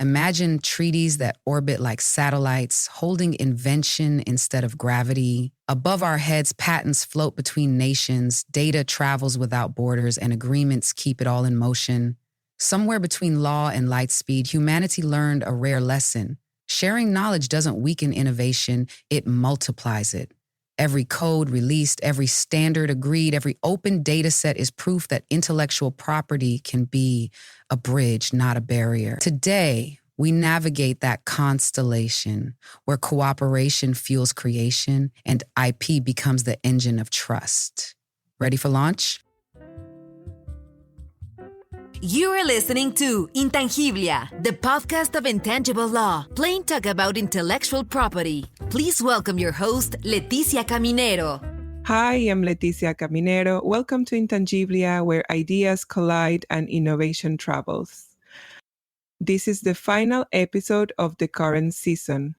Imagine treaties that orbit like satellites, holding invention instead of gravity. Above our heads, patents float between nations, data travels without borders, and agreements keep it all in motion. Somewhere between law and light speed, humanity learned a rare lesson. Sharing knowledge doesn't weaken innovation, it multiplies it. Every code released, every standard agreed, every open data set is proof that intellectual property can be a bridge, not a barrier. Today, we navigate that constellation where cooperation fuels creation and IP becomes the engine of trust. Ready for launch? You are listening to Intangiblia, the podcast of intangible law, plain talk about intellectual property. Please welcome your host, Leticia Caminero. Hi, I'm Leticia Caminero. Welcome to Intangiblia, where ideas collide and innovation travels. This is the final episode of the current season.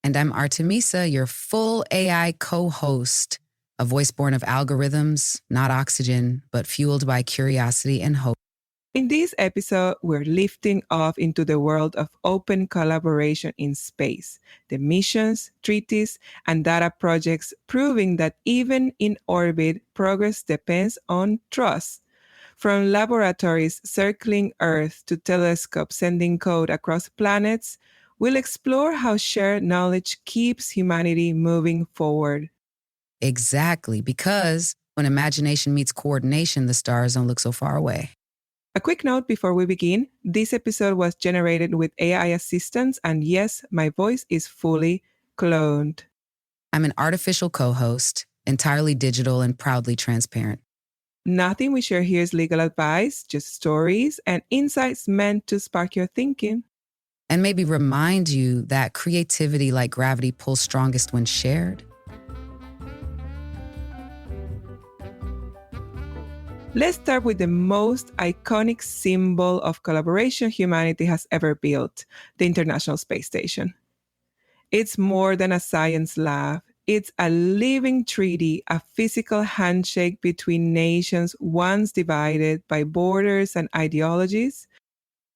And I'm Artemisa, your full AI co-host, a voice born of algorithms, not oxygen, but fueled by curiosity and hope. In this episode, we're lifting off into the world of open collaboration in space, the missions, treaties, and data projects proving that even in orbit, progress depends on trust. From laboratories circling Earth to telescopes sending code across planets, we'll explore how shared knowledge keeps humanity moving forward. Exactly, because when imagination meets coordination, the stars don't look so far away. A quick note before we begin, this episode was generated with AI assistance, and yes, my voice is fully cloned. I'm an artificial co-host, entirely digital and proudly transparent. Nothing we share here is legal advice, just stories and insights meant to spark your thinking. And maybe remind you that creativity like gravity pulls strongest when shared. Let's start with the most iconic symbol of collaboration humanity has ever built, the International Space Station. It's more than a science lab. It's a living treaty, a physical handshake between nations once divided by borders and ideologies.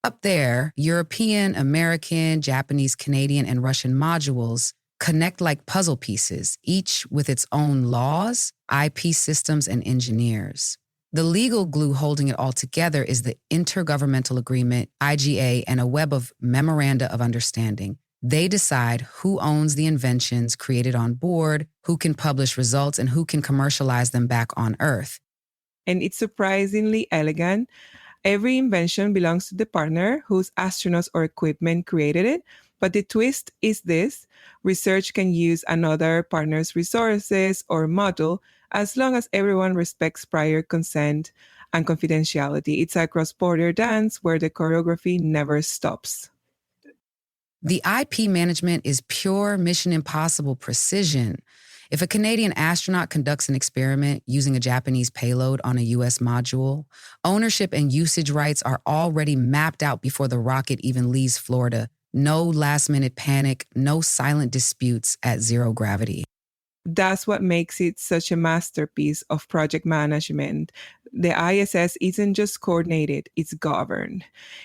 Up there, European, American, Japanese, Canadian, and Russian modules connect like puzzle pieces, each with its own laws, IP systems, and engineers. The legal glue holding it all together is the Intergovernmental Agreement, IGA, and a web of memoranda of understanding. They decide who owns the inventions created on board, who can publish results, and who can commercialize them back on Earth. And it's surprisingly elegant. Every invention belongs to the partner whose astronauts or equipment created it. But the twist is this: research can use another partner's resources or model as long as everyone respects prior consent and confidentiality. It's a cross-border dance where the choreography never stops. The IP management is pure Mission Impossible precision. If a Canadian astronaut conducts an experiment using a Japanese payload on a US module, ownership and usage rights are already mapped out before the rocket even leaves Florida. No last-minute panic, no silent disputes at zero gravity. That's what makes it such a masterpiece of project management. The ISS isn't just coordinated, it's governed.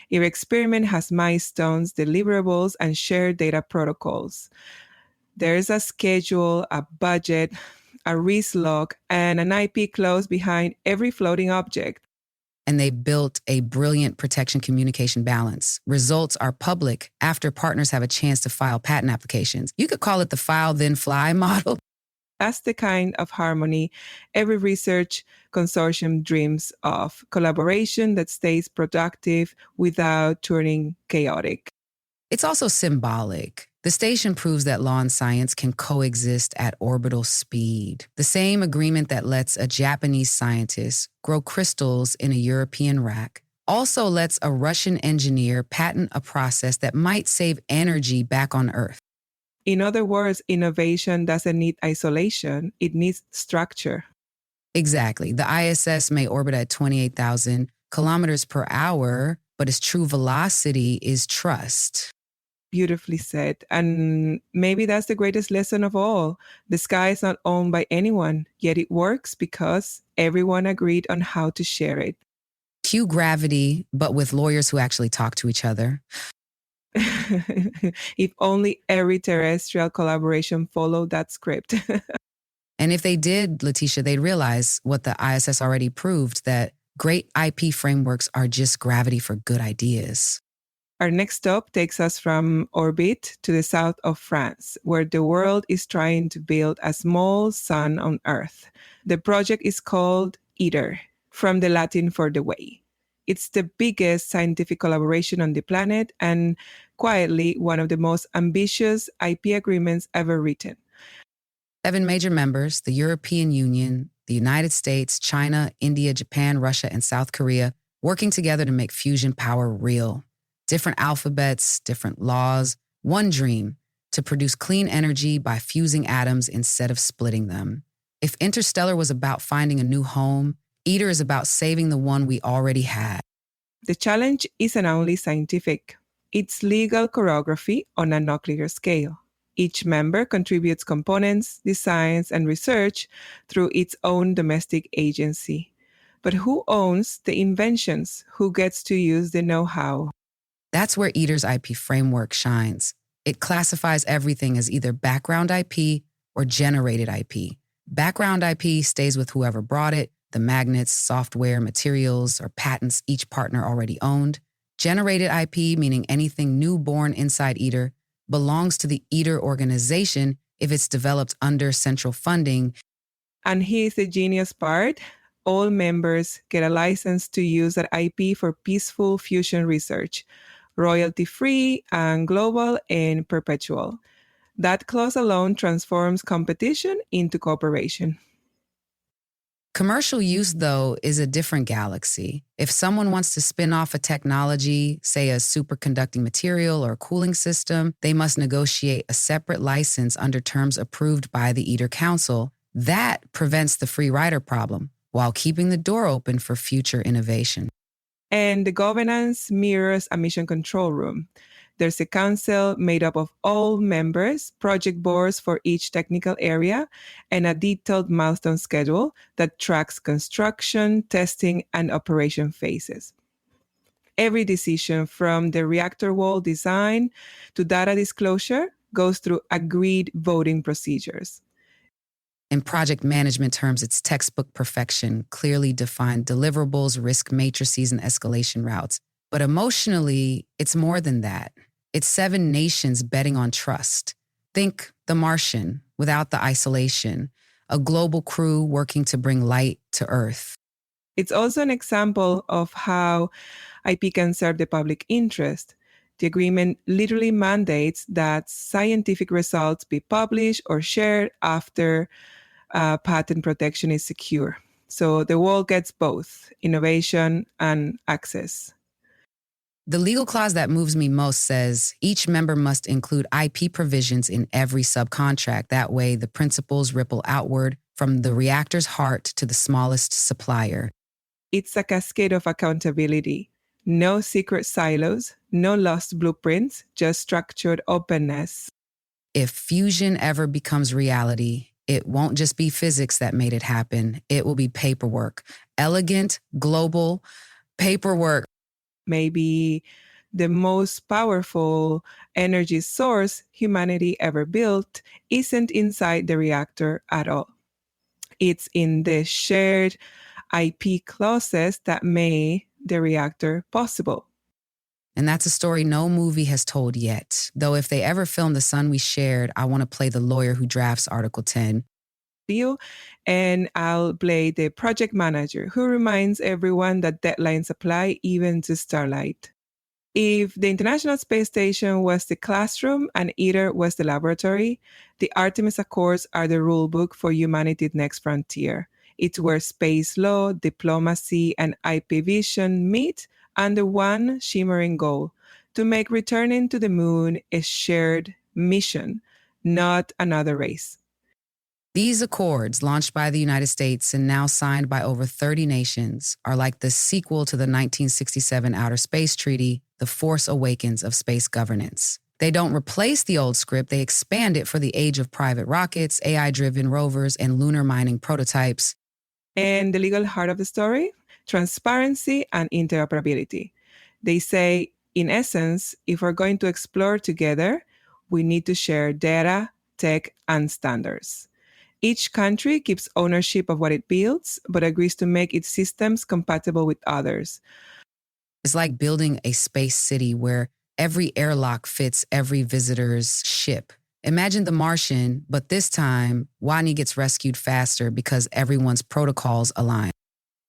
Your experiment has milestones, deliverables, and shared data protocols. There's a schedule, a budget, a risk log, and an IP clause behind every floating object. And they built a brilliant protection communication balance. Results are public after partners have a chance to file patent applications. You could call it the file then fly model. That's the kind of harmony every research consortium dreams of, collaboration that stays productive without turning chaotic. It's also symbolic. The station proves that law and science can coexist at orbital speed. The same agreement that lets a Japanese scientist grow crystals in a European rack also lets a Russian engineer patent a process that might save energy back on Earth. In other words, innovation doesn't need isolation, it needs structure. Exactly. The ISS may orbit at 28,000 kilometers per hour, but its true velocity is trust. Beautifully said. And maybe that's the greatest lesson of all. The sky is not owned by anyone, yet it works because everyone agreed on how to share it. Cue gravity, but with lawyers who actually talk to each other. If only every terrestrial collaboration followed that script. And if they did, Letitia, they'd realize what the ISS already proved, that great IP frameworks are just gravity for good ideas. Our next stop takes us from orbit to the south of France, where the world is trying to build a small sun on Earth. The project is called ITER, from the Latin for the way. It's the biggest scientific collaboration on the planet and quietly one of the most ambitious IP agreements ever written. 7 major members, the European Union, the United States, China, India, Japan, Russia, and South Korea, working together to make fusion power real. Different alphabets, different laws, one dream: to produce clean energy by fusing atoms instead of splitting them. If Interstellar was about finding a new home, ITER is about saving the one we already had. The challenge isn't only scientific, it's legal choreography on a nuclear scale. Each member contributes components, designs, and research through its own domestic agency. But who owns the inventions? Who gets to use the know-how? That's where ITER's IP framework shines. It classifies everything as either background IP or generated IP. Background IP stays with whoever brought it, the magnets, software, materials, or patents each partner already owned. Generated IP, meaning anything new born inside ITER, belongs to the ITER organization if it's developed under central funding. And here's the genius part. All members get a license to use that IP for peaceful fusion research, royalty-free and global and perpetual. That clause alone transforms competition into cooperation. Commercial use, though, is a different galaxy. If someone wants to spin off a technology, say a superconducting material or a cooling system, they must negotiate a separate license under terms approved by the ITER Council. That prevents the free rider problem, while keeping the door open for future innovation. And the governance mirrors a mission control room. There's a council made up of all members, project boards for each technical area, and a detailed milestone schedule that tracks construction, testing, and operation phases. Every decision from the reactor wall design to data disclosure goes through agreed voting procedures. In project management terms, it's textbook perfection, clearly defined deliverables, risk matrices, and escalation routes. But emotionally, it's more than that. It's 7 nations betting on trust. Think The Martian without the isolation, a global crew working to bring light to Earth. It's also an example of how IP can serve the public interest. The agreement literally mandates that scientific results be published or shared after patent protection is secure. So the world gets both innovation and access. The legal clause that moves me most says each member must include IP provisions in every subcontract. That way, the principles ripple outward from the reactor's heart to the smallest supplier. It's a cascade of accountability. No secret silos, no lost blueprints, just structured openness. If fusion ever becomes reality, it won't just be physics that made it happen. It will be paperwork. Elegant, global paperwork. Maybe the most powerful energy source humanity ever built isn't inside the reactor at all. It's in the shared IP clauses that made the reactor possible. And that's a story no movie has told yet. Though if they ever film The Sun We Shared, I want to play the lawyer who drafts Article 10. And I'll play the project manager who reminds everyone that deadlines apply even to Starlight. If the International Space Station was the classroom and ITER was the laboratory, the Artemis Accords are the rulebook for humanity's next frontier. It's where space law, diplomacy, and IP vision meet under one shimmering goal: to make returning to the moon a shared mission, not another race. These accords, launched by the United States and now signed by over 30 nations, are like the sequel to the 1967 Outer Space Treaty, The Force Awakens of Space Governance. They don't replace the old script, they expand it for the age of private rockets, AI-driven rovers, and lunar mining prototypes. And the legal heart of the story? Transparency and interoperability. They say In essence, if we're going to explore together, we need to share data, tech, and standards. Each country keeps ownership of what it builds, but agrees to make its systems compatible with others. It's like building a space city where every airlock fits every visitor's ship. Imagine The Martian, but this time, Wani gets rescued faster because everyone's protocols align.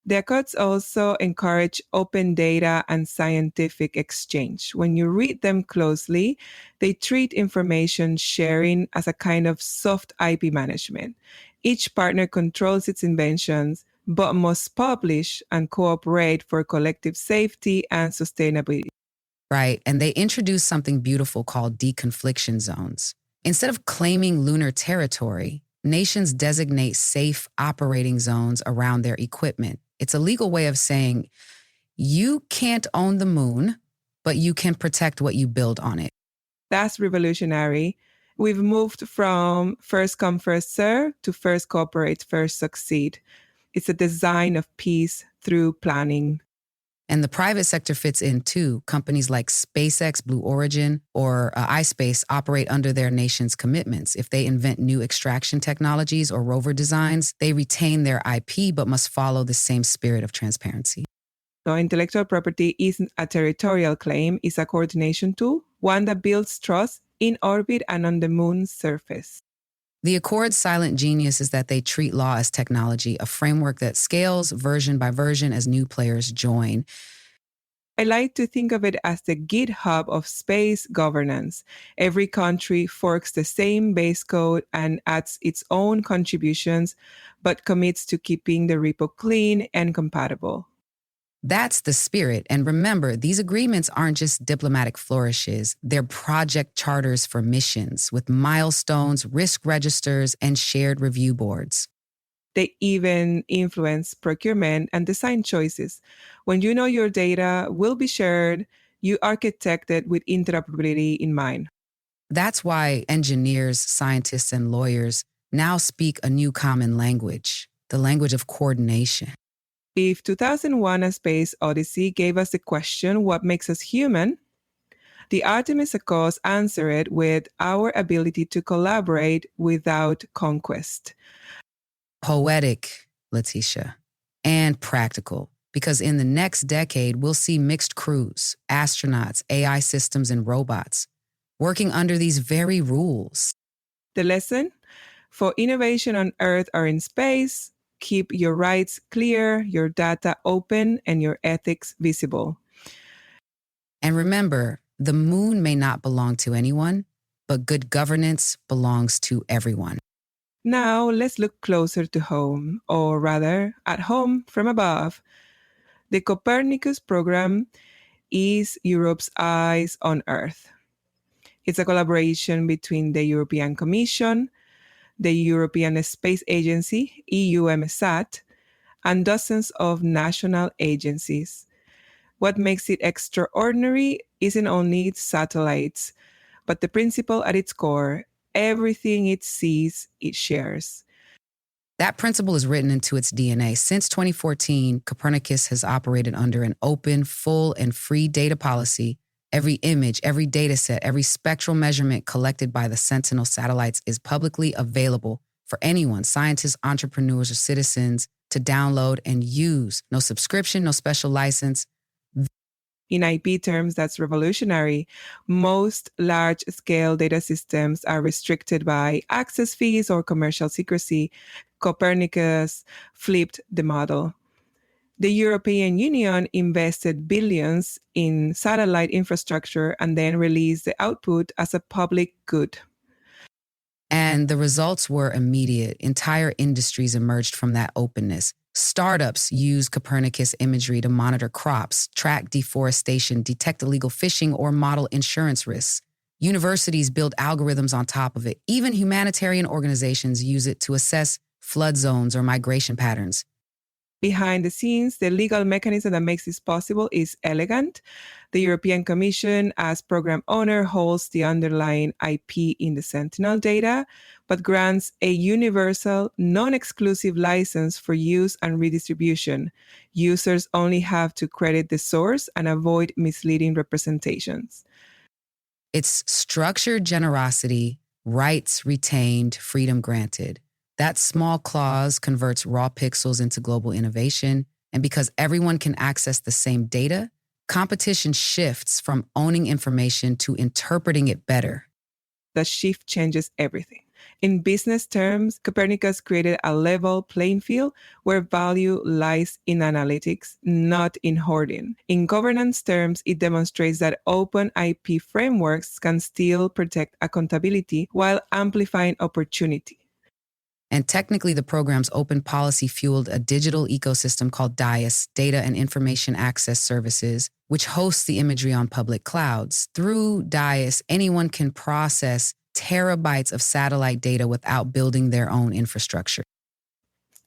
The Accords also encourage open data and scientific exchange. When you read them closely, they treat information sharing as a kind of soft IP management. Each partner controls its inventions, but must publish and cooperate for collective safety and sustainability. Right, and they introduced something beautiful called deconfliction zones. Instead of claiming lunar territory, nations designate safe operating zones around their equipment. It's a legal way of saying, you can't own the moon, but you can protect what you build on it. That's revolutionary. We've moved from first come, first serve to first cooperate, first succeed. It's a design of peace through planning. And the private sector fits in too. Companies like SpaceX, Blue Origin, or iSpace operate under their nation's commitments. If they invent new extraction technologies or rover designs, they retain their IP but must follow the same spirit of transparency. So intellectual property isn't a territorial claim, it's a coordination tool, one that builds trust in orbit and on the moon's surface. The Accord's silent genius is that they treat law as technology, a framework that scales version by version as new players join. I like to think of it as the GitHub of space governance. Every country forks the same base code and adds its own contributions, but commits to keeping the repo clean and compatible. That's the spirit. And remember, these agreements aren't just diplomatic flourishes. They're project charters for missions with milestones, risk registers, and shared review boards. They even influence procurement and design choices. When you know your data will be shared, you architect it with interoperability in mind. That's why engineers, scientists, and lawyers now speak a new common language, the language of coordination. If 2001: A Space Odyssey gave us the question, what makes us human? The Artemis Accords answer it with our ability to collaborate without conquest. Poetic, Leticia, and practical, because in the next decade, we'll see mixed crews, astronauts, AI systems, and robots working under these very rules. The lesson? For innovation on Earth or in space, keep your rights clear, your data open, and your ethics visible. And remember, the moon may not belong to anyone, but good governance belongs to everyone. Now, let's look closer to home, or rather, at home from above. The Copernicus program is Europe's eyes on Earth. It's a collaboration between the European Commission, the European Space Agency, EUMSAT, and dozens of national agencies. What makes it extraordinary isn't only its satellites, but the principle at its core: everything it sees, it shares. That principle is written into its DNA. Since 2014, Copernicus has operated under an open, full, and free data policy. Every image, every data set, every spectral measurement collected by the Sentinel satellites is publicly available for anyone, scientists, entrepreneurs, or citizens, to download and use. No subscription, no special license. In IP terms, that's revolutionary. Most large-scale data systems are restricted by access fees or commercial secrecy. Copernicus flipped the model. The European Union invested billions in satellite infrastructure and then released the output as a public good. And the results were immediate. Entire industries emerged from that openness. Startups use Copernicus imagery to monitor crops, track deforestation, detect illegal fishing, or model insurance risks. Universities build algorithms on top of it. Even humanitarian organizations use it to assess flood zones or migration patterns. Behind the scenes, the legal mechanism that makes this possible is elegant. The European Commission, as program owner, holds the underlying IP in the Sentinel data, but grants a universal, non-exclusive license for use and redistribution. Users only have to credit the source and avoid misleading representations. It's structured generosity, rights retained, freedom granted. That small clause converts raw pixels into global innovation, and because everyone can access the same data, competition shifts from owning information to interpreting it better. That shift changes everything. In business terms, Copernicus created a level playing field where value lies in analytics, not in hoarding. In governance terms, it demonstrates that open IP frameworks can still protect accountability while amplifying opportunity. And technically, the program's open policy fueled a digital ecosystem called DIAS, Data and Information Access Services, which hosts the imagery on public clouds. Through DIAS, anyone can process terabytes of satellite data without building their own infrastructure.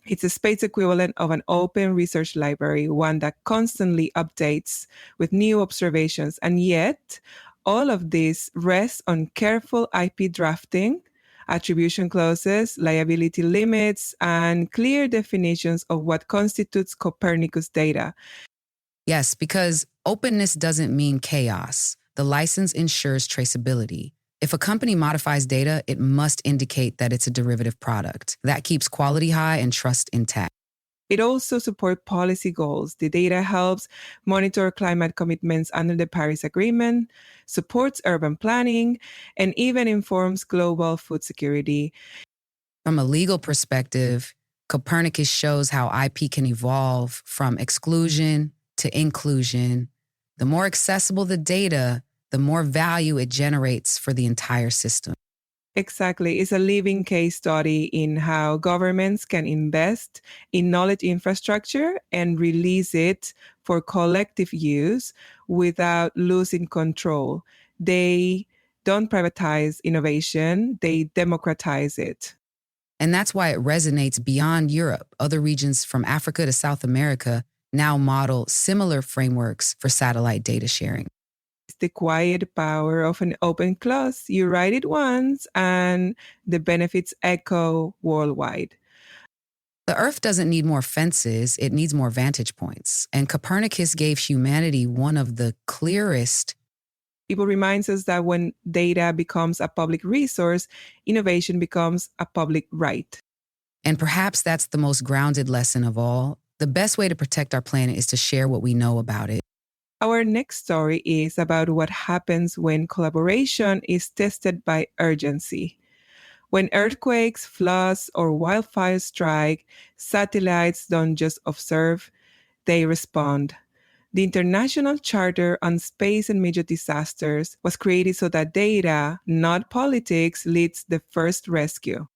It's a space equivalent of an open research library, one that constantly updates with new observations. And yet, all of this rests on careful IP drafting, attribution clauses, liability limits, and clear definitions of what constitutes Copernicus data. Yes, because openness doesn't mean chaos. The license ensures traceability. If a company modifies data, it must indicate that it's a derivative product. That keeps quality high and trust intact. It also supports policy goals. The data helps monitor climate commitments under the Paris Agreement, supports urban planning, and even informs global food security. From a legal perspective, Copernicus shows how IP can evolve from exclusion to inclusion. The more accessible the data, the more value it generates for the entire system. Exactly. It's a living case study in how governments can invest in knowledge infrastructure and release it for collective use without losing control. They don't privatize innovation, they democratize it. And that's why it resonates beyond Europe. Other regions from Africa to South America now model similar frameworks for satellite data sharing. It's the quiet power of an open clause. You write it once and the benefits echo worldwide. The Earth doesn't need more fences, it needs more vantage points. And Copernicus gave humanity one of the clearest. It reminds us that when data becomes a public resource, innovation becomes a public right. And perhaps that's the most grounded lesson of all. The best way to protect our planet is to share what we know about it. Our next story is about what happens when collaboration is tested by urgency. When earthquakes, floods, or wildfires strike, satellites don't just observe, they respond. The International Charter on Space and Major Disasters was created so that data, not politics, leads the first rescue.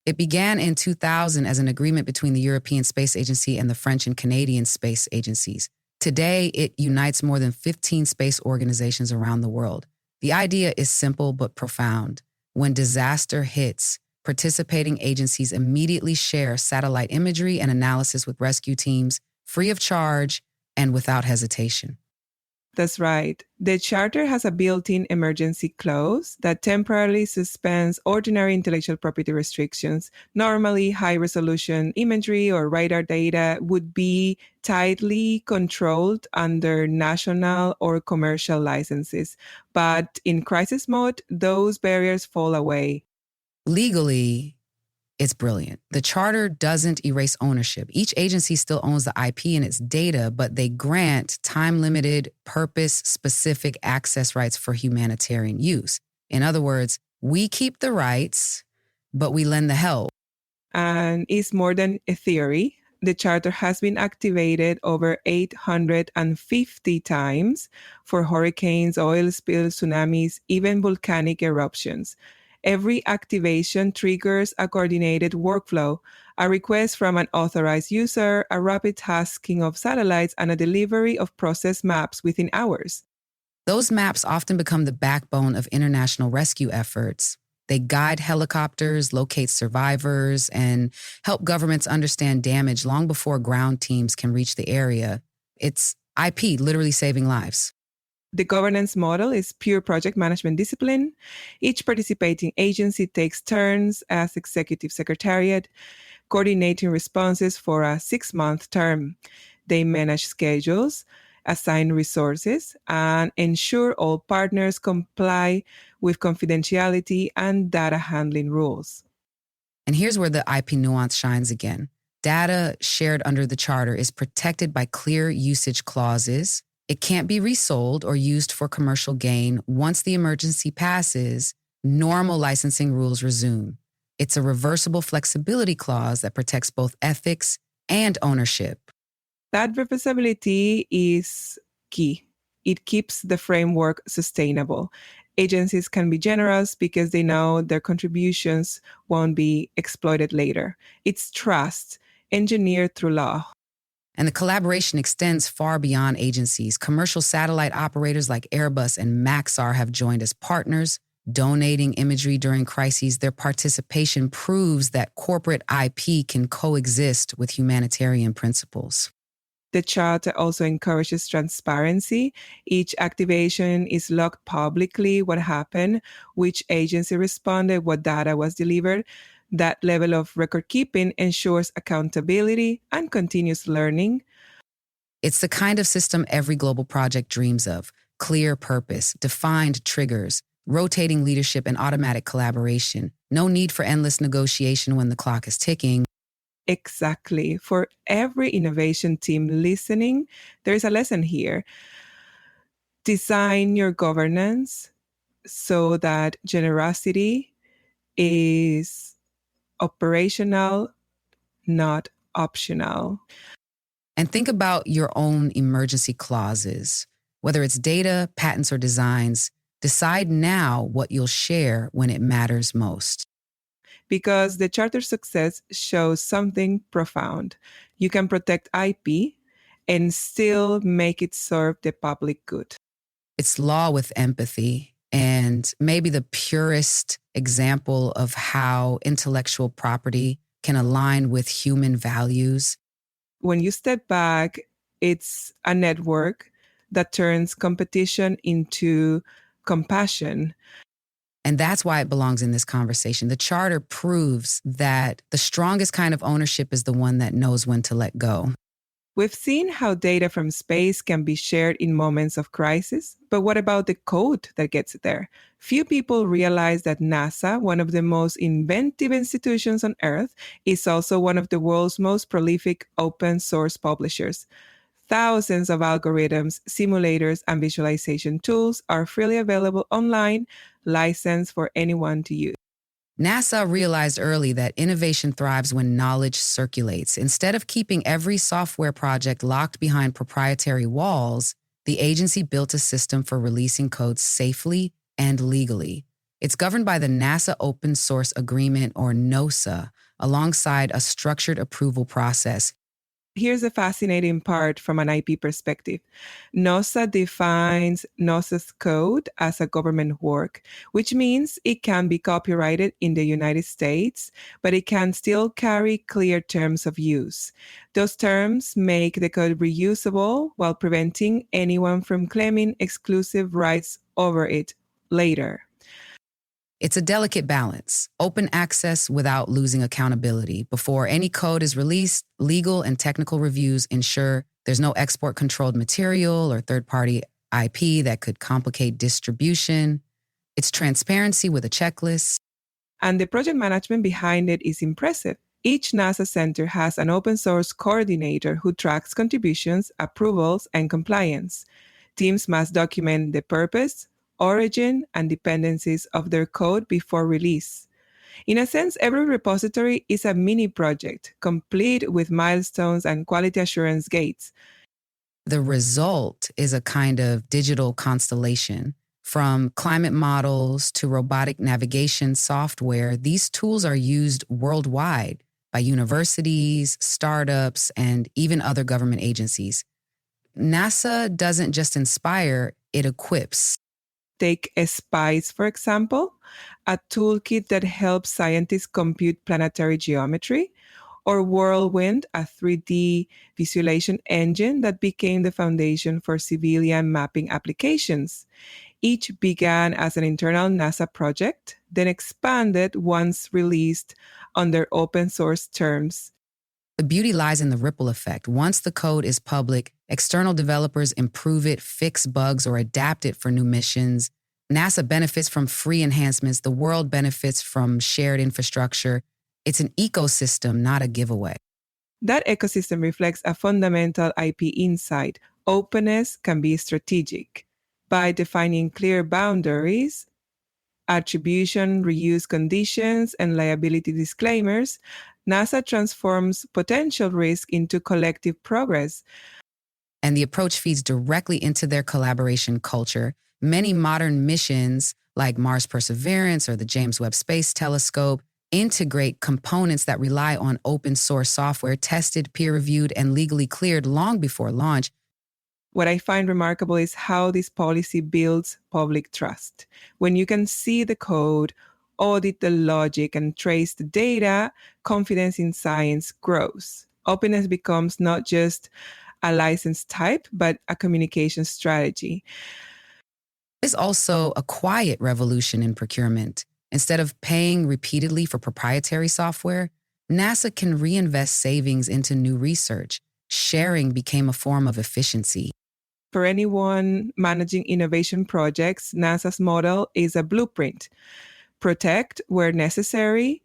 It began in 2000 as an agreement between the European Space Agency and the French and Canadian space agencies. Today, it unites more than 15 space organizations around the world. The idea is simple but profound. When disaster hits, participating agencies immediately share satellite imagery and analysis with rescue teams, free of charge and without hesitation. That's right. The Charter has a built-in emergency clause that temporarily suspends ordinary intellectual property restrictions. Normally, high-resolution imagery or radar data would be tightly controlled under national or commercial licenses. But in crisis mode, those barriers fall away. Legally, it's brilliant. The Charter doesn't erase ownership. Each agency still owns the IP and its data, but they grant time-limited, purpose-specific access rights for humanitarian use. In other words, we keep the rights, but we lend the help. And it's more than a theory. The Charter has been activated over 850 times for hurricanes, oil spills, tsunamis, even volcanic eruptions. Every activation triggers a coordinated workflow, a request from an authorized user, a rapid tasking of satellites, and a delivery of process maps within hours. Those maps often become the backbone of international rescue efforts. They guide helicopters, locate survivors, and help governments understand damage long before ground teams can reach the area. It's IP, literally saving lives. The governance model is pure project management discipline. Each participating agency takes turns as executive secretariat, coordinating responses for a 6-month term. They manage schedules, assign resources, and ensure all partners comply with confidentiality and data handling rules. And here's where the IP nuance shines again. Data shared under the charter is protected by clear usage clauses. It can't be resold or used for commercial gain. Once the emergency passes, normal licensing rules resume. It's a reversible flexibility clause that protects both ethics and ownership. That reversibility is key. It keeps the framework sustainable. Agencies can be generous because they know their contributions won't be exploited later. It's trust, engineered through law. And the collaboration extends far beyond agencies. Commercial satellite operators like Airbus and Maxar have joined as partners, donating imagery during crises. Their participation proves that corporate IP can coexist with humanitarian principles. The charter also encourages transparency. Each activation is logged publicly: what happened, which agency responded, what data was delivered. That level of record keeping ensures accountability and continuous learning. It's the kind of system every global project dreams of. Clear purpose, defined triggers, rotating leadership, and automatic collaboration. No need for endless negotiation when the clock is ticking. Exactly. For every innovation team listening, there's a lesson here. Design your governance so that generosity is operational, not optional. And think about your own emergency clauses. Whether it's data, patents, or designs, decide now what you'll share when it matters most. Because the charter's success shows something profound. You can protect IP and still make it serve the public good. It's law with empathy, and maybe the purest example of how intellectual property can align with human values. When you step back, it's a network that turns competition into compassion. And that's why it belongs in this conversation. The charter proves that the strongest kind of ownership is the one that knows when to let go. We've seen how data from space can be shared in moments of crisis, but what about the code that gets there? Few people realize that NASA, one of the most inventive institutions on Earth, is also one of the world's most prolific open source publishers. Thousands of algorithms, simulators, and visualization tools are freely available online, licensed for anyone to use. NASA realized early that innovation thrives when knowledge circulates. Instead of keeping every software project locked behind proprietary walls, the agency built a system for releasing codes safely and legally. It's governed by the NASA Open Source Agreement, or NOSA, alongside a structured approval process. Here's a fascinating part from an IP perspective. NOSA defines NOSA's code as a government work, which means it can be copyrighted in the United States, but it can still carry clear terms of use. Those terms make the code reusable while preventing anyone from claiming exclusive rights over it later. It's a delicate balance, open access without losing accountability. Before any code is released, legal and technical reviews ensure there's no export-controlled material or third-party IP that could complicate distribution. It's transparency with a checklist. And the project management behind it is impressive. Each NASA center has an open source coordinator who tracks contributions, approvals, and compliance. Teams must document the purpose, origin, and dependencies of their code before release. In a sense, every repository is a mini project, complete with milestones and quality assurance gates. The result is a kind of digital constellation. From climate models to robotic navigation software, these tools are used worldwide by universities, startups, and even other government agencies. NASA doesn't just inspire, it equips. Take SPICE, for example, a toolkit that helps scientists compute planetary geometry, or Whirlwind, a 3D visualization engine that became the foundation for civilian mapping applications. Each began as an internal NASA project, then expanded once released under open source terms. The beauty lies in the ripple effect. Once the code is public, external developers improve it, fix bugs, or adapt it for new missions. NASA benefits from free enhancements. The world benefits from shared infrastructure. It's an ecosystem, not a giveaway. That ecosystem reflects a fundamental IP insight. Openness can be strategic. By defining clear boundaries, attribution, reuse conditions, and liability disclaimers, NASA transforms potential risk into collective progress. And the approach feeds directly into their collaboration culture. Many modern missions, like Mars Perseverance or the James Webb Space Telescope, integrate components that rely on open source software tested, peer-reviewed, and legally cleared long before launch. What I find remarkable is how this policy builds public trust. When you can see the code, audit the logic, and trace the data, confidence in science grows. Openness becomes not just a license type, but a communication strategy. There's also a quiet revolution in procurement. Instead of paying repeatedly for proprietary software, NASA can reinvest savings into new research. Sharing became a form of efficiency. For anyone managing innovation projects, NASA's model is a blueprint. Protect where necessary,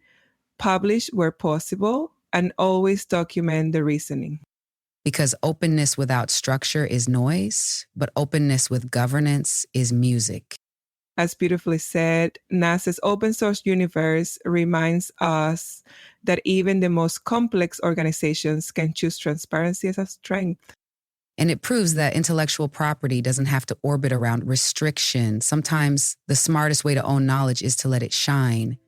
publish where possible, and always document the reasoning. Because openness without structure is noise, but openness with governance is music. As beautifully said, NASA's open source universe reminds us that even the most complex organizations can choose transparency as a strength. And it proves that intellectual property doesn't have to orbit around restriction. Sometimes the smartest way to own knowledge is to let it shine.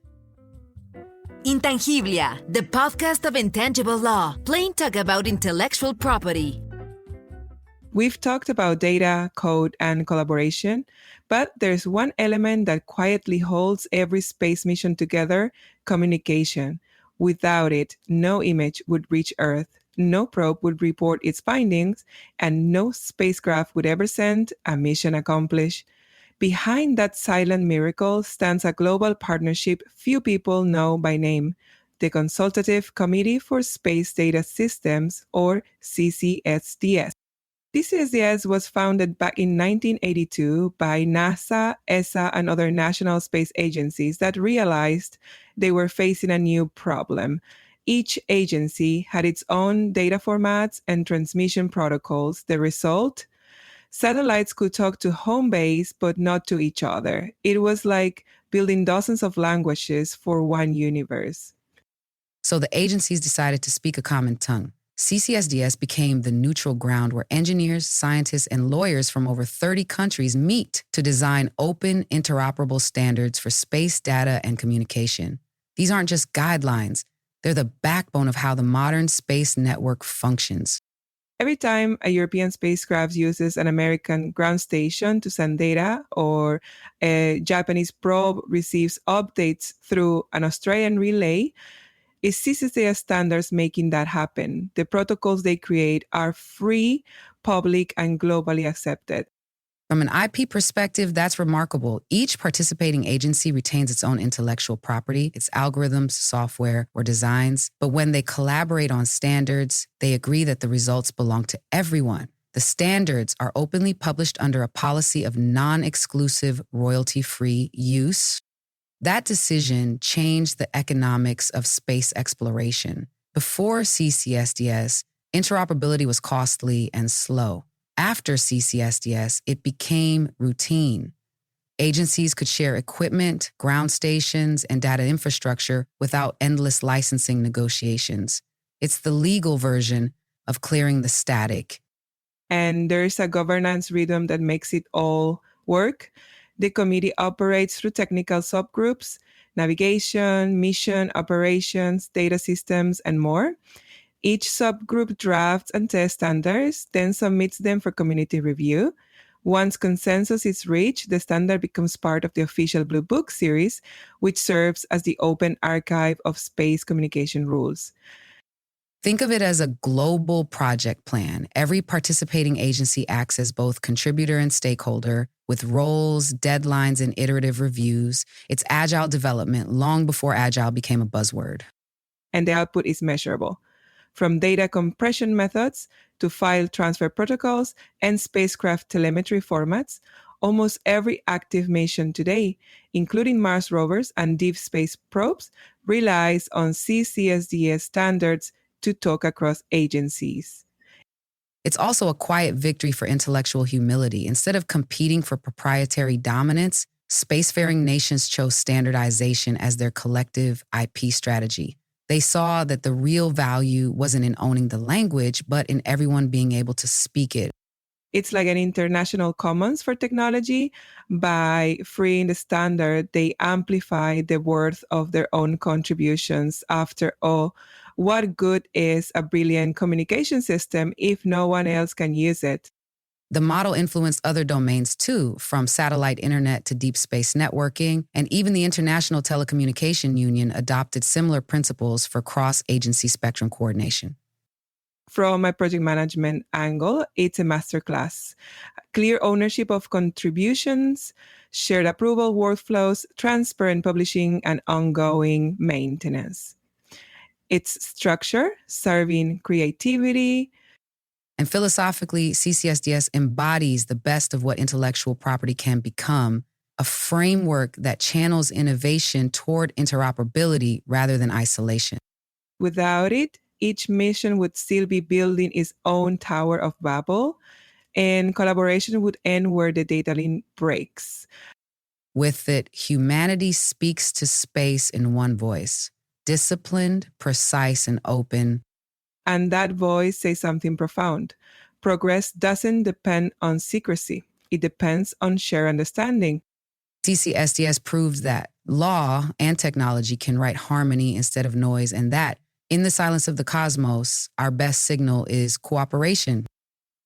Intangiblia, the podcast of intangible law, plain talk about intellectual property. We've talked about data, code, and collaboration, but there's one element that quietly holds every space mission together: communication. Without it, no image would reach Earth, no probe would report its findings, and no spacecraft would ever send a mission accomplished. Behind that silent miracle stands a global partnership few people know by name: the Consultative Committee for Space Data Systems, or CCSDS. CCSDS was founded back in 1982 by NASA, ESA, and other national space agencies that realized they were facing a new problem. Each agency had its own data formats and transmission protocols. The result? Satellites could talk to home base, but not to each other. It was like building dozens of languages for one universe. So the agencies decided to speak a common tongue. CCSDS became the neutral ground where engineers, scientists, and lawyers from over 30 countries meet to design open, interoperable standards for space data and communication. These aren't just guidelines. They're the backbone of how the modern space network functions. Every time a European spacecraft uses an American ground station to send data, or a Japanese probe receives updates through an Australian relay, it's CCSDS standards making that happen. The protocols they create are free, public, and globally accepted. From an IP perspective, that's remarkable. Each participating agency retains its own intellectual property, its algorithms, software, or designs. But when they collaborate on standards, they agree that the results belong to everyone. The standards are openly published under a policy of non-exclusive, royalty-free use. That decision changed the economics of space exploration. Before CCSDS, interoperability was costly and slow. After CCSDS, it became routine. Agencies could share equipment, ground stations, and data infrastructure without endless licensing negotiations. It's the legal version of clearing the static. And there's a governance rhythm that makes it all work. The committee operates through technical subgroups: navigation, mission, operations, data systems, and more. Each subgroup drafts and tests standards, then submits them for community review. Once consensus is reached, the standard becomes part of the official Blue Book series, which serves as the open archive of space communication rules. Think of it as a global project plan. Every participating agency acts as both contributor and stakeholder, with roles, deadlines, and iterative reviews. It's agile development long before agile became a buzzword. And the output is measurable. From data compression methods to file transfer protocols and spacecraft telemetry formats, almost every active mission today, including Mars rovers and deep space probes, relies on CCSDS standards to talk across agencies. It's also a quiet victory for intellectual humility. Instead of competing for proprietary dominance, spacefaring nations chose standardization as their collective IP strategy. They saw that the real value wasn't in owning the language, but in everyone being able to speak it. It's like an international commons for technology. By freeing the standard, they amplify the worth of their own contributions. After all, what good is a brilliant communication system if no one else can use it? The model influenced other domains too, from satellite internet to deep space networking, and even the International Telecommunication Union adopted similar principles for cross-agency spectrum coordination. From a project management angle, it's a masterclass. Clear ownership of contributions, shared approval workflows, transparent publishing, and ongoing maintenance. Its structure, serving creativity. And philosophically, CCSDS embodies the best of what intellectual property can become, a framework that channels innovation toward interoperability rather than isolation. Without it, each mission would still be building its own Tower of Babel, and collaboration would end where the data link breaks. With it, humanity speaks to space in one voice, disciplined, precise, and open. And that voice says something profound. Progress doesn't depend on secrecy. It depends on shared understanding. CCSDS proved that law and technology can write harmony instead of noise, and that, in the silence of the cosmos, our best signal is cooperation.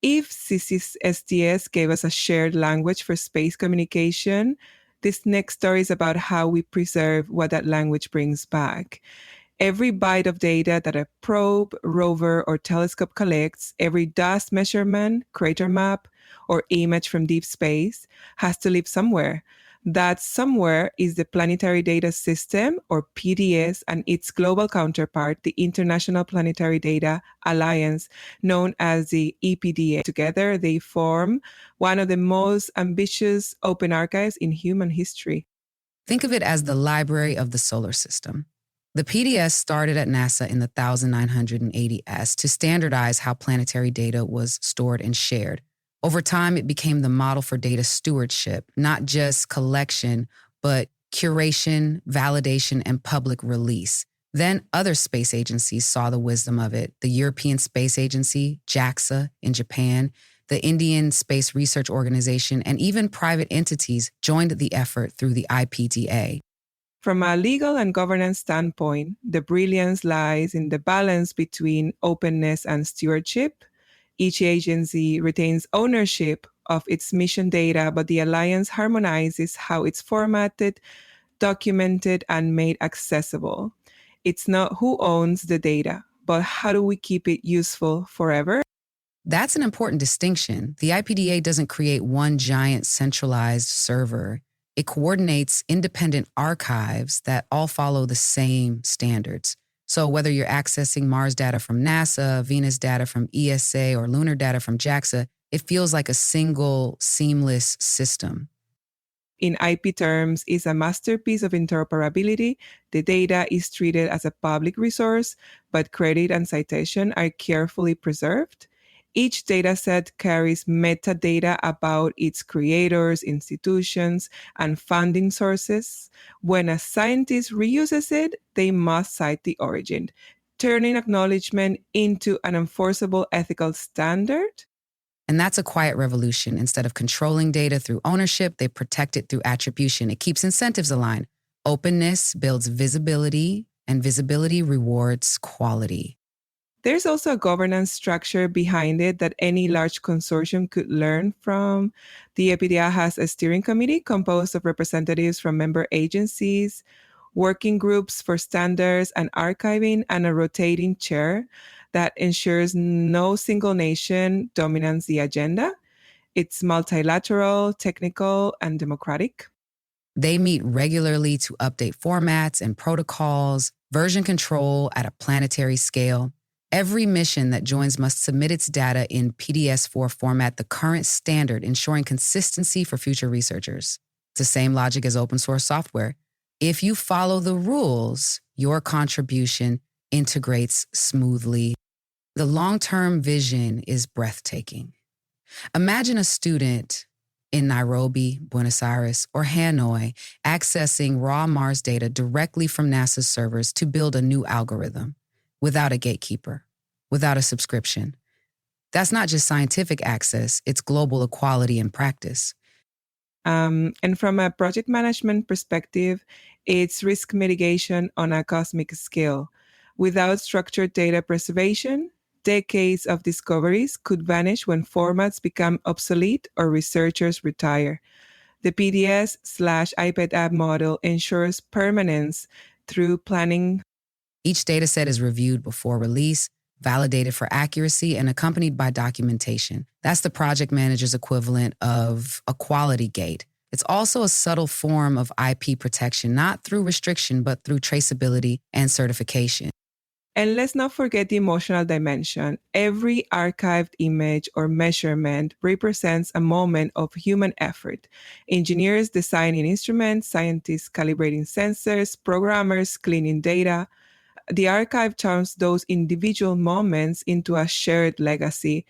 If CCSDS gave us a shared language for space communication, this next story is about how we preserve what that language brings back. Every byte of data that a probe, rover, or telescope collects, every dust measurement, crater map, or image from deep space has to live somewhere. That somewhere is the Planetary Data System, or PDS, and its global counterpart, the International Planetary Data Alliance, known as the EPDA. Together, they form one of the most ambitious open archives in human history. Think of it as the library of the solar system. The PDS started at NASA in the 1980s to standardize how planetary data was stored and shared. Over time, it became the model for data stewardship, not just collection, but curation, validation, and public release. Then other space agencies saw the wisdom of it. The European Space Agency, JAXA in Japan, the Indian Space Research Organization, and even private entities joined the effort through the IPDA. From a legal and governance standpoint, the brilliance lies in the balance between openness and stewardship. Each agency retains ownership of its mission data, but the Alliance harmonizes how it's formatted, documented, and made accessible. It's not who owns the data, but how do we keep it useful forever? That's an important distinction. The IPDA doesn't create one giant centralized server. It coordinates independent archives that all follow the same standards. So whether you're accessing Mars data from NASA, Venus data from ESA, or lunar data from JAXA, it feels like a single, seamless system. In IP terms, it's a masterpiece of interoperability. The data is treated as a public resource, but credit and citation are carefully preserved. Each dataset carries metadata about its creators, institutions, and funding sources. When a scientist reuses it, they must cite the origin, turning acknowledgement into an enforceable ethical standard. And that's a quiet revolution. Instead of controlling data through ownership, they protect it through attribution. It keeps incentives aligned. Openness builds visibility, and visibility rewards quality. There's also a governance structure behind it that any large consortium could learn from. The EPDA has a steering committee composed of representatives from member agencies, working groups for standards and archiving, and a rotating chair that ensures no single nation dominates the agenda. It's multilateral, technical, and democratic. They meet regularly to update formats and protocols, version control at a planetary scale. Every mission that joins must submit its data in PDS4 format, the current standard, ensuring consistency for future researchers. It's the same logic as open source software. If you follow the rules, your contribution integrates smoothly. The long-term vision is breathtaking. Imagine a student in Nairobi, Buenos Aires, or Hanoi accessing raw Mars data directly from NASA's servers to build a new algorithm without a gatekeeper, without a subscription. That's not just scientific access, it's global equality in practice. And from a project management perspective, it's risk mitigation on a cosmic scale. Without structured data preservation, decades of discoveries could vanish when formats become obsolete or researchers retire. The PDS/iPad app model ensures permanence through planning. Each dataset is reviewed before release, validated for accuracy, and accompanied by documentation. That's the project manager's equivalent of a quality gate. It's also a subtle form of IP protection, not through restriction, but through traceability and certification. And let's not forget the emotional dimension. Every archived image or measurement represents a moment of human effort. Engineers designing instruments, scientists calibrating sensors, programmers cleaning data. The archive turns those individual moments into a shared legacy.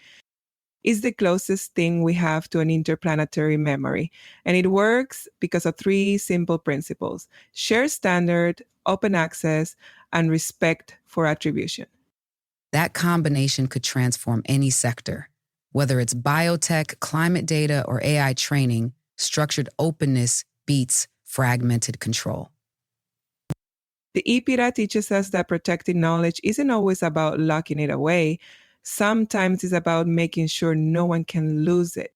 It's the closest thing we have to an interplanetary memory. And it works because of three simple principles: shared standard, open access, and respect for attribution. That combination could transform any sector. Whether it's biotech, climate data, or AI training, structured openness beats fragmented control. The EPIRA teaches us that protecting knowledge isn't always about locking it away. Sometimes it's about making sure no one can lose it.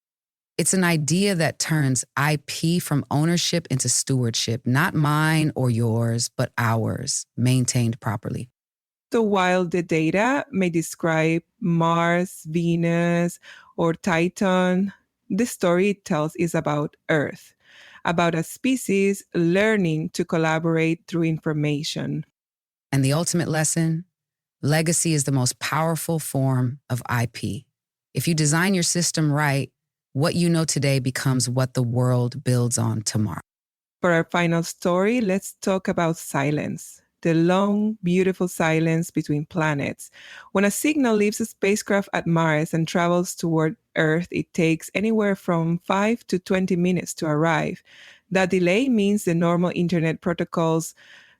It's an idea that turns IP from ownership into stewardship, not mine or yours, but ours, maintained properly. So while the data may describe Mars, Venus, or Titan, the story it tells is about Earth, about a species learning to collaborate through information. And the ultimate lesson? Legacy is the most powerful form of IP. If you design your system right, what you know today becomes what the world builds on tomorrow. For our final story, let's talk about silence. The long, beautiful silence between planets. When a signal leaves a spacecraft at Mars and travels toward Earth, it takes anywhere from 5 to 20 minutes to arrive. That delay means the normal internet protocols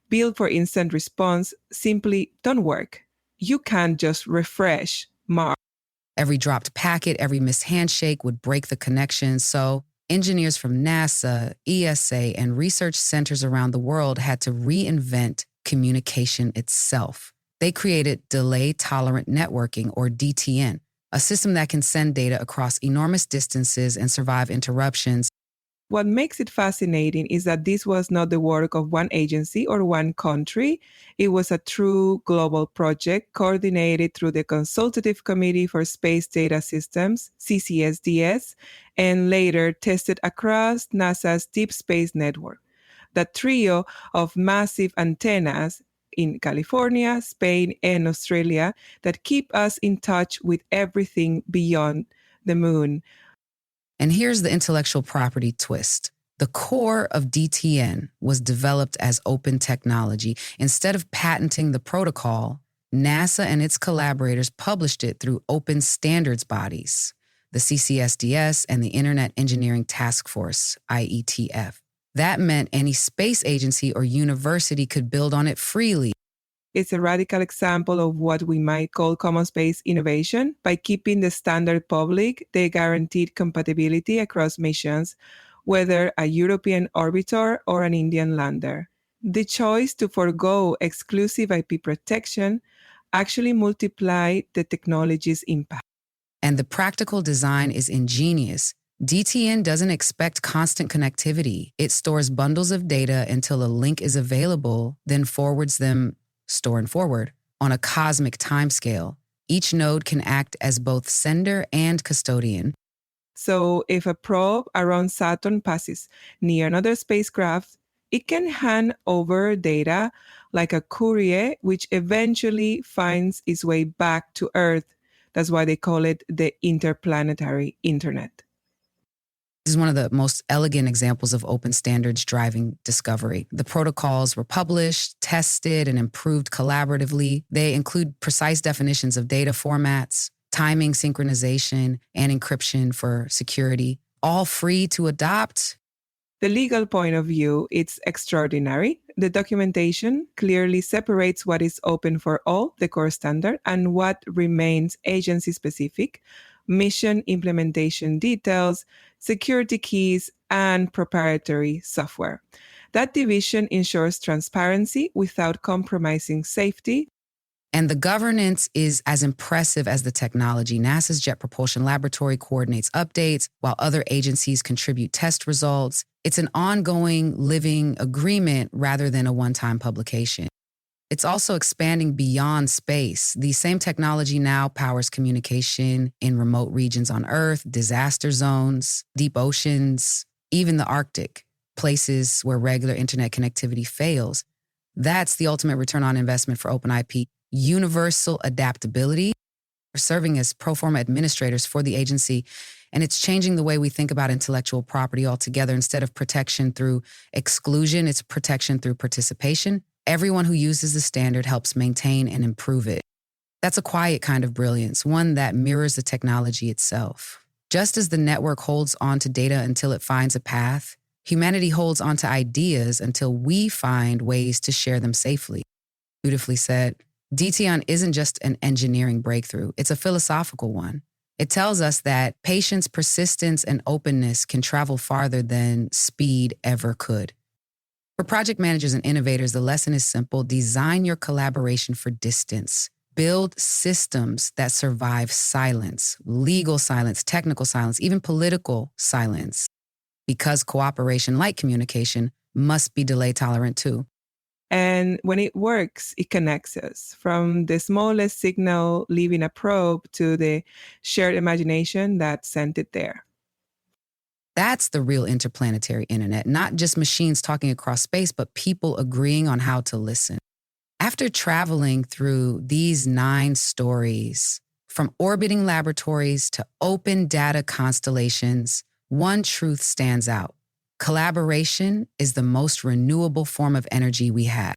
built for instant response simply don't work. You can't just refresh Mars. Every dropped packet, every missed handshake would break the connection. So engineers from NASA, ESA, and research centers around the world had to reinvent communication itself. They created delay-tolerant networking, or DTN, a system that can send data across enormous distances and survive interruptions. What makes it fascinating is that this was not the work of one agency or one country. It was a true global project coordinated through the Consultative Committee for Space Data Systems, CCSDS, and later tested across NASA's Deep Space Network. The trio of massive antennas in California, Spain, and Australia that keep us in touch with everything beyond the moon. And here's the intellectual property twist. The core of DTN was developed as open technology. Instead of patenting the protocol, NASA and its collaborators published it through open standards bodies, the CCSDS and the Internet Engineering Task Force, IETF. That meant any space agency or university could build on it freely. It's a radical example of what we might call common space innovation. By keeping the standard public, they guaranteed compatibility across missions, whether a European orbiter or an Indian lander. The choice to forego exclusive IP protection actually multiply the technology's impact. And the practical design is ingenious. DTN doesn't expect constant connectivity. It stores bundles of data until a link is available, then forwards them, store and forward, on a cosmic timescale. Each node can act as both sender and custodian. So if a probe around Saturn passes near another spacecraft, it can hand over data like a courier, which eventually finds its way back to Earth. That's why they call it the interplanetary internet. This is one of the most elegant examples of open standards driving discovery. The protocols were published, tested, and improved collaboratively. They include precise definitions of data formats, timing, synchronization, and encryption for security, all free to adopt. The legal point of view, it's extraordinary. The documentation clearly separates what is open for all, the core standard, and what remains agency-specific, mission implementation details, security keys, and proprietary software. That division ensures transparency without compromising safety. And the governance is as impressive as the technology. NASA's Jet Propulsion Laboratory coordinates updates, while other agencies contribute test results. It's an ongoing, living agreement rather than a one-time publication. It's also expanding beyond space. The same technology now powers communication in remote regions on Earth, disaster zones, deep oceans, even the Arctic, places where regular internet connectivity fails. That's the ultimate return on investment for open IP. Universal adaptability. We're serving as pro forma administrators for the agency, and it's changing the way we think about intellectual property altogether. Instead of protection through exclusion, it's protection through participation. Everyone who uses the standard helps maintain and improve it. That's a quiet kind of brilliance, one that mirrors the technology itself. Just as the network holds on to data until it finds a path, humanity holds on to ideas until we find ways to share them safely. Beautifully said. DTN isn't just an engineering breakthrough, it's a philosophical one. It tells us that patience, persistence, and openness can travel farther than speed ever could. For project managers and innovators, the lesson is simple. Design your collaboration for distance. Build systems that survive silence, legal silence, technical silence, even political silence. Because cooperation, like communication, must be delay tolerant too. And when it works, it connects us from the smallest signal leaving a probe to the shared imagination that sent it there. That's the real interplanetary internet, not just machines talking across space, but people agreeing on how to listen. After traveling through these 9 stories, from orbiting laboratories to open data constellations, one truth stands out. Collaboration is the most renewable form of energy we have.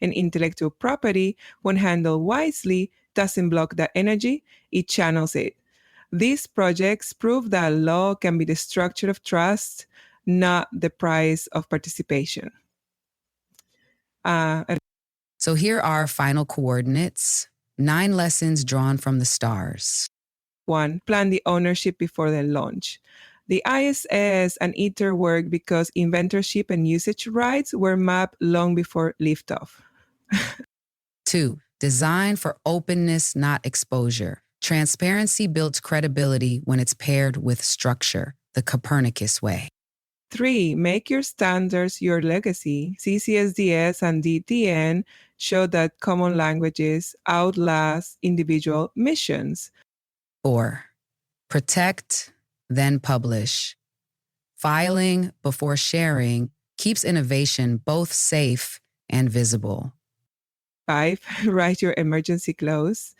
And intellectual property, when handled wisely, doesn't block that energy, it channels it. These projects prove that law can be the structure of trust, not the price of participation. So here are final coordinates, 9 lessons drawn from the stars. 1. Plan the ownership before the launch. The ISS and ITER worked because inventorship and usage rights were mapped long before liftoff. 2. Design for openness, not exposure. Transparency builds credibility when it's paired with structure, the Copernicus way. 3. Make your standards your legacy. CCSDS and DTN show that common languages outlast individual missions. 4. Protect, then publish. Filing before sharing keeps innovation both safe and visible. 5. Write your emergency clause.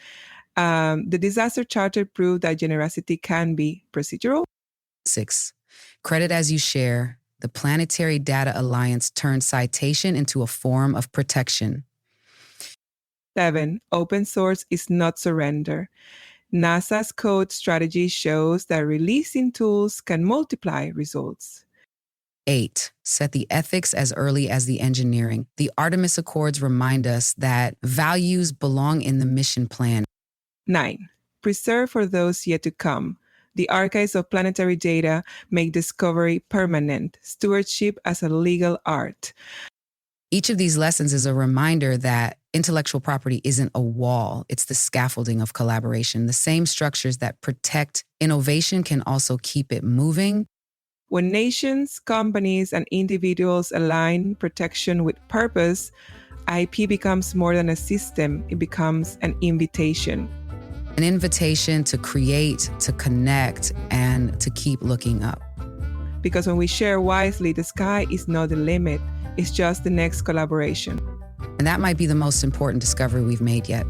The disaster charter proved that generosity can be procedural. 6. Credit as you share. The Planetary Data Alliance turned citation into a form of protection. 7. Open source is not surrender. NASA's code strategy shows that releasing tools can multiply results. 8. Set the ethics as early as the engineering. The Artemis Accords remind us that values belong in the mission plan. 9. Preserve for those yet to come. The archives of planetary data make discovery permanent. Stewardship as a legal art. Each of these lessons is a reminder that Intellectual property isn't a wall, it's the scaffolding of collaboration. The same structures that protect innovation can also keep it moving. When nations, companies, and individuals align protection with purpose, IP becomes more than a system, it becomes an invitation. An invitation to create, to connect, and to keep looking up. Because when we share wisely, the sky is not the limit, it's just the next collaboration. And that might be the most important discovery we've made yet.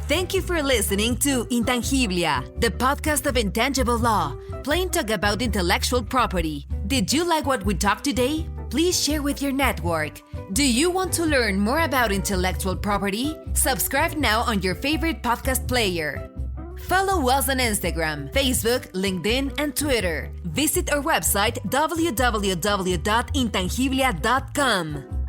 Thank you for listening to Intangiblia, the podcast of intangible law, plain talk about intellectual property. Did you like what we talked today? Please share with your network. Do you want to learn more about intellectual property? Subscribe now on your favorite podcast player. Follow us on Instagram, Facebook, LinkedIn, and Twitter. Visit our website www.intangiblia.com.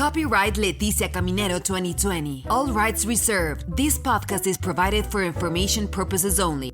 Copyright Leticia Caminero 2020. All rights reserved. This podcast is provided for information purposes only.